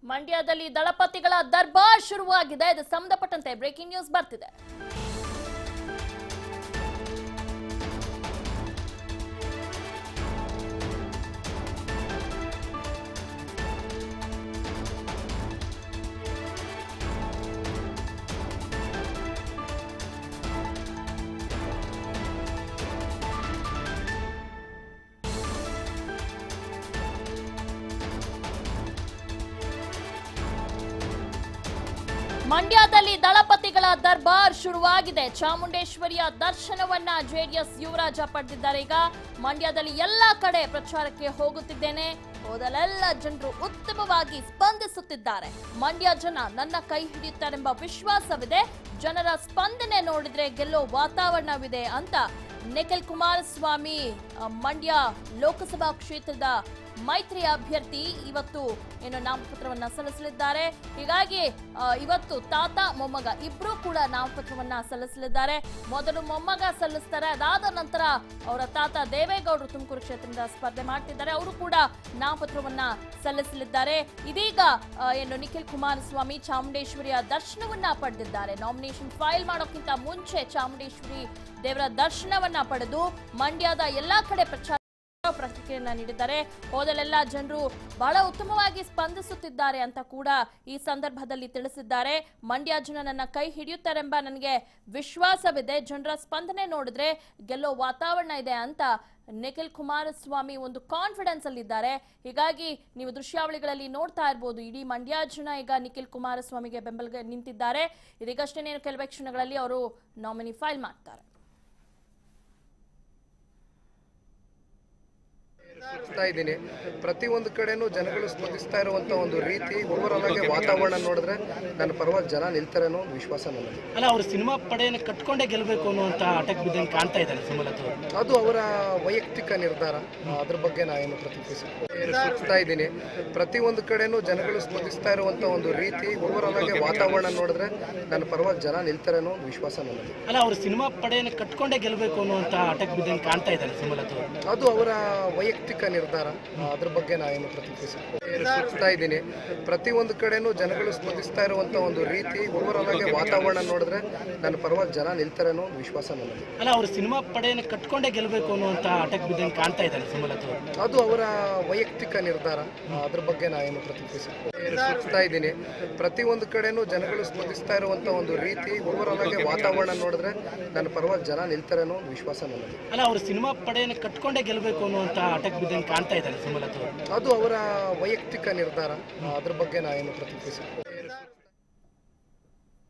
ಮಂಡ್ಯದಲ್ಲಿ ದಳಪತಿಗಳ ದರ್ಬಾರ್ ಶುರುವಾಗಿದೆ. ಇದು ಸಂಬಂಧಪಟ್ಟಂತೆ ಬ್ರೇಕಿಂಗ್ ನ್ಯೂಸ್ ಬರ್ತಿದೆ. ಮಂಡ್ಯದಲ್ಲಿ ದಳಪತಿಗಳ ದರ್ಬಾರ್ ಶುರುವಾಗಿದೆ. ಚಾಮುಂಡೇಶ್ವರಿಯ ದರ್ಶನವನ್ನ ಜೆಡಿಎಸ್ ಯುವರಾಜ ಪಡೆದಿದ್ದಾರೆ. ಈಗ ಮಂಡ್ಯದಲ್ಲಿ ಎಲ್ಲಾ ಕಡೆ ಪ್ರಚಾರಕ್ಕೆ ಹೋಗುತ್ತಿದ್ದೇನೆ, ಹೋದಲೆಲ್ಲ ಜನರು ಉತ್ತಮವಾಗಿ ಸ್ಪಂದಿಸುತ್ತಿದ್ದಾರೆ. ಮಂಡ್ಯ ಜನ ನನ್ನ ಕೈ ಹಿಡಿಯುತ್ತಾರೆಂಬ ವಿಶ್ವಾಸವಿದೆ. ಜನರ ಸ್ಪಂದನೆ ನೋಡಿದ್ರೆ ಗೆಲ್ಲೋ ವಾತಾವರಣವಿದೆ ಅಂತ ನಿಖಿಲ್ ಕುಮಾರಸ್ವಾಮಿ ಮಂಡ್ಯ ಲೋಕಸಭಾ ಕ್ಷೇತ್ರದ ಮೈತ್ರಿ ಅಭ್ಯರ್ಥಿ ಇವತ್ತು ನಾಮಪತ್ರವನ್ನ ಸಲ್ಲಿಸಲಿದ್ದಾರೆ. ಹೀಗಾಗಿ ಇವತ್ತು ತಾತ ಮೊಮ್ಮಗ ಇಬ್ರು ಕೂಡ ನಾಮಪತ್ರವನ್ನ ಸಲ್ಲಿಸಲಿದ್ದಾರೆ. ಮೊದಲು ಮೊಮ್ಮಗ ಸಲ್ಲಿಸ್ತಾರೆ, ಅದಾದ ನಂತರ ಅವರ ತಾತ ದೇವೇಗೌಡರು ತುಮಕೂರು ಕ್ಷೇತ್ರದಿಂದ ಸ್ಪರ್ಧೆ ಮಾಡ್ತಿದ್ದಾರೆ, ಅವರು ಕೂಡ ನಾಮಪತ್ರವನ್ನ ಸಲ್ಲಿಸಲಿದ್ದಾರೆ. ಇದೀಗ ನಿಖಿಲ್ ಕುಮಾರಸ್ವಾಮಿ ಚಾಮುಂಡೇಶ್ವರಿಯ ದರ್ಶನವನ್ನ ಪಡೆದಿದ್ದಾರೆ. ನಾಮಿನೇಷನ್ ಫೈಲ್ ಮಾಡೋಕ್ಕಿಂತ ಮುಂಚೆ ಚಾಮುಂಡೇಶ್ವರಿ ದೇವರ ದರ್ಶನವನ್ನ ಪಡೆದು ಮಂಡ್ಯದ ಎಲ್ಲಾ ಕಡೆ ಪ್ರತಿಕ್ರಿಯೆಯನ್ನ ನೀಡಿದ್ದಾರೆ. ಹೋದಲೆಲ್ಲ ಜನರು ಬಹಳ ಉತ್ತಮವಾಗಿ ಸ್ಪಂದಿಸುತ್ತಿದ್ದಾರೆ ಅಂತ ಕೂಡ ಈ ಸಂದರ್ಭದಲ್ಲಿ ತಿಳಿಸಿದ್ದಾರೆ. ಮಂಡ್ಯ ಜನ ನನ್ನ ಕೈ ಹಿಡಿಯುತ್ತಾರೆಂಬ ನನಗೆ ವಿಶ್ವಾಸವಿದೆ. ಜನರ ಸ್ಪಂದನೆ ನೋಡಿದ್ರೆ ಗೆಲ್ಲೋ ವಾತಾವರಣ ಇದೆ ಅಂತ ನಿಖಿಲ್ ಕುಮಾರಸ್ವಾಮಿ ಒಂದು ಕಾನ್ಫಿಡೆನ್ಸ್ ಅಲ್ಲಿದ್ದಾರೆ. ಹೀಗಾಗಿ ನೀವು ದೃಶ್ಯಾವಳಿಗಳಲ್ಲಿ ನೋಡ್ತಾ ಇರಬಹುದು, ಇಡೀ ಮಂಡ್ಯ ಜನ ಈಗ ನಿಖಿಲ್ ಕುಮಾರಸ್ವಾಮಿಗೆ ಬೆಂಬಲ ನಿಂತಿದ್ದಾರೆ. ಇದೀಗಷ್ಟೇ ಕೆಲವೇ ಕ್ಷಣಗಳಲ್ಲಿ ಅವರು ನಾಮಿನಿ ಫೈಲ್ ಮಾಡ್ತಾರೆ. ಇದ್ದೀನಿ ಪ್ರತಿಯೊಂದು ಕಡೆನೂ ಜನಗಳು ಸ್ಪಂದಿಸ್ತಾ ಇರುವಂತ ಒಂದು ರೀತಿ ಓವರಾಲ್ ಆಗಿ ವಾತಾವರಣ ನೋಡಿದ್ರೆ ನನ್ನ ಪರವಾಗಿ ಜನ ನಿಲ್ತಾರೆ ಅನ್ನೋ ವಿಶ್ವಾಸ ನನಗೆ. ಅಲ್ಲ, ಅವರು ಸಿನಿಮಾ ಪಡೆಯನ್ನು ಕಟ್ಕೊಂಡೇ ಗೆಲ್ಲಬೇಕು ಅನ್ನುವಂತ ಆಟಕ್ಕೆ ಬಿದ್ದಂಗೆ ಕಾಣ್ತಾ ಇದ್ದಾರೆ ಸುಮಲತಾ. ಅದು ಅವರ ವೈಯಕ್ತಿಕ ನಿರ್ಧಾರ, ಅದ್ರ ಬಗ್ಗೆ ನಾನೇನು ಪ್ರತಿಕ್ರಿಯಿಸ್ತಾ ಇದ್ದೀನಿ. ಪ್ರತಿಯೊಂದು ಕಡೆನೂ ಜನಗಳು ಸ್ಪಂದಿಸ್ತಾ ಇರುವಂತ ಒಂದು ರೀತಿ ಓವರಾಲ್ ಆಗಿ ವಾತಾವರಣ ನೋಡಿದ್ರೆ ನನ್ನ ಪರವಾಗಿ ಜನ ನಿಲ್ತಾರೆ ಅನ್ನೋ ವಿಶ್ವಾಸ ನನಗೆ. ಅಲ್ಲ, ಅವರು ಸಿನಿಮಾ ಪಡೆಯನ್ನು ಕಟ್ಕೊಂಡೇ ಗೆಲ್ಲಬೇಕು ಅನ್ನುವಂತ ಆಟಕ್ಕೆ ಬಿದ್ದಂಗೆ ಕಾಣ್ತಾ ಇದ್ದಾರೆ ಸುಮಲತಾ. ಅದು ಅವರ ವೈಯಕ್ತಿಕ ನಿರ್ಧಾರ, ಅದ್ರ ಬಗ್ಗೆ ನಾನೇನು ಪ್ರತಿಕ್ರಿಯಿಸ್ತಾ ಇದ್ದೀನಿ. ಪ್ರತಿಯೊಂದು ಕಡೆನೂ ಜನಗಳು ಸ್ಪಂದಿಸ್ತಾ ಇರುವಂತ ಒಂದು ರೀತಿ ಓವರಾಲ್ ಆಗಿ ವಾತಾವರಣ ನೋಡಿದ್ರೆ ನನ್ನ ಪರವಾಗಿ ಜನ ನಿಲ್ತಾರೆ ಅನ್ನೋ ವಿಶ್ವಾಸ ನನಗೆ. ಅಲ್ಲ, ಅವರು ಸಿನಿಮಾ ಪಡೆಯನ್ನು ಕಟ್ಕೊಂಡೇ ಗೆಲ್ಲಬೇಕು ಅನ್ನುವಂತ ಆಟಕ್ಕೆ ಬಿದ್ದಂಗೆ ಕಾಣ್ತಾ ಇದ್ದಾರೆ ಸುಮಲತಾ. ಅದು ಅವರ ವೈಯಕ್ತಿಕ ನಿರ್ಧಾರ, ಅದ್ರ ಬಗ್ಗೆ ನಾನೇನು ಪ್ರತಿಕ್ರಿಯಿಸ್ತಾ ಇದ್ದೀನಿ. ಪ್ರತಿಯೊಂದು ಕಡೆನೂ ಜನಗಳು ಸ್ಪಂದಿಸ್ತಾ ಇರುವಂತ ಒಂದು ರೀತಿ ಓವರಾಲ್ ಆಗಿ ವಾತಾವರಣ ನೋಡಿದ್ರೆ ನನ್ನ ಪರವಾಗಿ ಜನ ನಿಲ್ತಾರೆ ಅನ್ನೋ ವಿಶ್ವಾಸ ನನಗೆ. ಅಲ್ಲ, ಅವರು ಸಿನಿಮಾ ಪಡೆಯನ್ನು ಕಟ್ಕೊಂಡೇ ಗೆಲ್ಲಬೇಕು ಅನ್ನುವಂತ ಆಟಕ್ಕೆ ಬಿದ್ದಂಗೆ ಕಾಣ್ತಾ ಇದ್ದಾರೆ ಸುಮಲತಾ. ಅದು ಅವರ ವೈಯಕ್ತಿಕ ನಿರ್ಧಾರ, ಅದ್ರ ಬಗ್ಗೆ ನಾನೇನು ಪ್ರತಿಕ್ರಿಯಿಸ್ತಾ